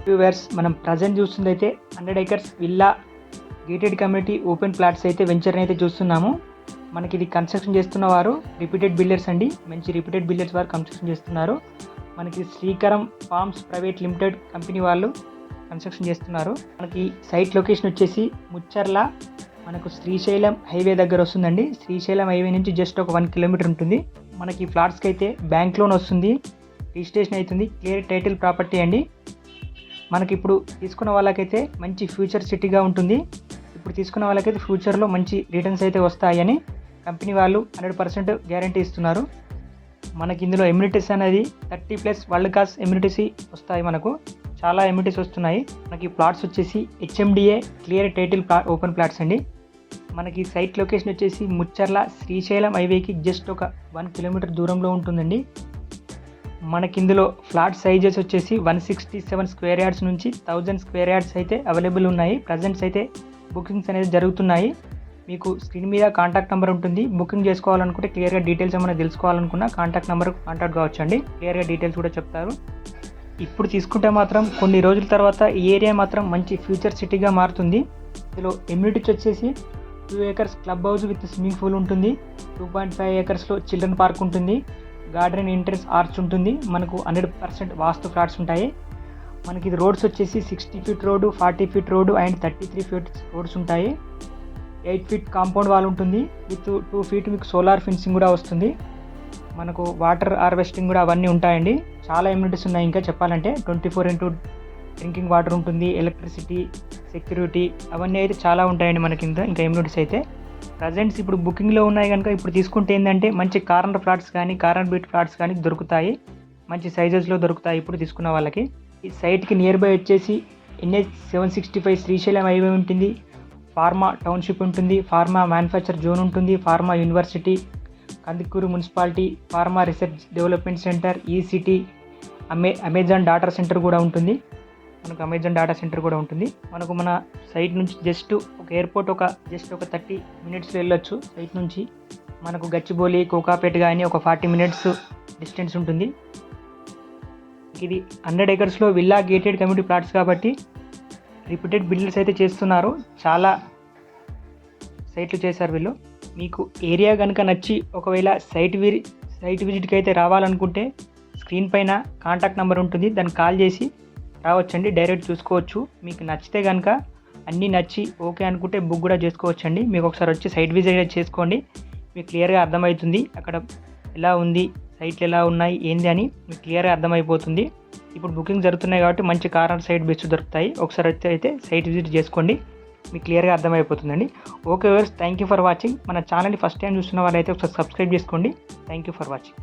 Viewers, మనం present చూస్తుంది అయితే 100 acres villa gated community open plots అయితే వెంచర్ని అయితే చూస్తున్నాము. మనకి ఇది కన్స్ట్రక్షన్ చేస్తున్న వారు రిపీటెడ్ బిల్డర్స్ అండి. మంచి రిపీటెడ్ బిల్డర్స్ వారు కన్స్ట్రక్షన్ చేస్తున్నారు. మనకి Srikaram forms private limited company వాళ్ళు కన్స్ట్రక్షన్ చేస్తున్నారు. మనకి సైట్ లొకేషన్ వచ్చేసి ముచ్చర్ల, మనకు శ్రీశైలం హైవే దగ్గర వస్తుందండి. శ్రీశైలం హైవే నుంచి జస్ట్ ఒక 1 kilometer ఉంటుంది. మనకి ఫ్లాట్స్కి అయితే బ్యాంక్ లోన్ వస్తుంది, రిజిస్ట్రేషన్ అవుతుంది, క్లియర్ టైటిల్ ప్రాపర్టీ అండి. మనకి ఇప్పుడు తీసుకున్న వాళ్ళకైతే మంచి ఫ్యూచర్ సిటీగా ఉంటుంది. ఇప్పుడు తీసుకున్న వాళ్ళకైతే ఫ్యూచర్లో మంచి రిటర్న్స్ అయితే వస్తాయని కంపెనీ వాళ్ళు 100% గ్యారంటీ ఇస్తున్నారు. మనకి ఇందులో ఎమ్యూనిటీస్ అనేది 30+ వరల్డ్ క్లాస్ ఎమ్యూనిటీస్ వస్తాయి. మనకు చాలా ఎమ్యూనిటీస్ వస్తున్నాయి. మనకి ప్లాట్స్ వచ్చేసి HMDA clear title open plots అండి. మనకి సైట్ లొకేషన్ వచ్చేసి ముచ్చర్ల, శ్రీశైలం హైవేకి జస్ట్ ఒక 1 kilometer దూరంలో ఉంటుందండి. మనకి ఇందులో ఫ్లాట్ సైజెస్ వచ్చేసి 167 square yards నుంచి 1000 square yards అయితే అవైలబుల్ ఉన్నాయి. ప్రజెంట్స్ అయితే బుకింగ్స్ అనేది జరుగుతున్నాయి. మీకు స్క్రీన్ మీద కాంటాక్ట్ నెంబర్ ఉంటుంది. బుకింగ్ చేసుకోవాలనుకుంటే క్లియర్గా డీటెయిల్స్ ఏమైనా తెలుసుకోవాలనుకున్నా కాంటాక్ట్ నెంబర్ కాంటాక్ట్ కావచ్చు అండి. క్లియర్గా డీటెయిల్స్ కూడా చెప్తారు. ఇప్పుడు తీసుకుంటే మాత్రం కొన్ని రోజుల తర్వాత ఈ ఏరియా మాత్రం మంచి ఫ్యూచర్ సిటీగా మారుతుంది. ఇందులో ఎమ్యూనిటీస్ వచ్చేసి 2 acres club house with swimming pool ఉంటుంది. 2.5 acresలో చిల్డ్రన్ పార్క్ ఉంటుంది. గార్డెన్ ఎంట్రన్స్ ఆర్చ్ ఉంటుంది. మనకు 100% వాస్తు ఫ్లాట్స్ ఉంటాయి. మనకి ఇది రోడ్స్ వచ్చేసి 60 feet road, 40 feet road and 33 feet roads ఉంటాయి. 8 feet కాంపౌండ్ వాల్ ఉంటుంది. విత్ 2 feet మీకు సోలార్ ఫెన్సింగ్ కూడా వస్తుంది. మనకు వాటర్ హార్వెస్టింగ్ కూడా అవన్నీ ఉంటాయండి. చాలా ఎమ్యూనిటీస్ ఉన్నాయి. ఇంకా చెప్పాలంటే 24x డ్రింకింగ్ వాటర్ ఉంటుంది, ఎలక్ట్రిసిటీ, సెక్యూరిటీ అవన్నీ అయితే చాలా ఉంటాయండి మనకి. ఇంకా ఎమ్యూనిటీస్ అయితే ప్రజెంట్స్ ఇప్పుడు బుకింగ్లో ఉన్నాయి కనుక ఇప్పుడు తీసుకుంటే ఏంటంటే మంచి కార్నర్ ఫ్లాట్స్ కానీ కార్నర్ బీట్ ఫ్లాట్స్ కానీ దొరుకుతాయి. మంచి సైజెస్లో దొరుకుతాయి ఇప్పుడు తీసుకున్న వాళ్ళకి. ఈ సైట్కి నియర్ బై వచ్చేసి NH 765 శ్రీశైలం హైవే ఉంటుంది. ఫార్మా టౌన్షిప్ ఉంటుంది, ఫార్మా మ్యానుఫ్యాక్చర్ జోన్ ఉంటుంది, pharma university, Kandukur municipality, pharma research development centre, ECT, Amazon data centre కూడా ఉంటుంది. మనకు మన సైట్ నుంచి జస్ట్ ఒక ఎయిర్పోర్ట్ జస్ట్ ఒక 30 minutes వెళ్ళొచ్చు. సైట్ నుంచి మనకు గచ్చిబౌలి, కోకాపేట కానీ ఒక 40 minutes డిస్టెన్స్ ఉంటుంది. ఇది 100 acresలో విల్లా గేటెడ్ కమ్యూనిటీ ప్లాట్స్ కాబట్టి రిపీటెడ్ బిల్డర్స్ అయితే చేస్తున్నారు. చాలా సైట్లు చేశారు వీళ్ళు. మీకు ఏరియా కనుక నచ్చి ఒకవేళ సైట్ విజిట్కి అయితే రావాలనుకుంటే స్క్రీన్ పైన కాంటాక్ట్ నెంబర్ ఉంటుంది. దాన్ని కాల్ చేసి రావచ్చండి. డైరెక్ట్ చూసుకోవచ్చు. మీకు నచ్చితే కనుక అన్నీ నచ్చి ఓకే అనుకుంటే బుక్ కూడా చేసుకోవచ్చండి. మీకు ఒకసారి వచ్చి సైట్ విజిట్ చేసుకోండి. మీకు క్లియర్గా అర్థమవుతుంది అక్కడ ఎలా ఉంది, సైట్లు ఎలా ఉన్నాయి ఏంది అని మీకు క్లియర్గా అర్థమైపోతుంది. ఇప్పుడు బుకింగ్ జరుగుతున్నాయి కాబట్టి మంచి కార్నర్ సైట్ బెస్ట్ దొరుకుతాయి. ఒకసారి అయితే సైట్ విజిట్ చేసుకోండి. మీకు క్లియర్గా అర్థమైపోతుందండి. Okay viewers, thank you for watching. మన ఛానల్ని ఫస్ట్ టైం చూస్తున్న వాళ్ళైతే ఒకసారి సబ్స్క్రైబ్ చేసుకోండి. Thank you for watching.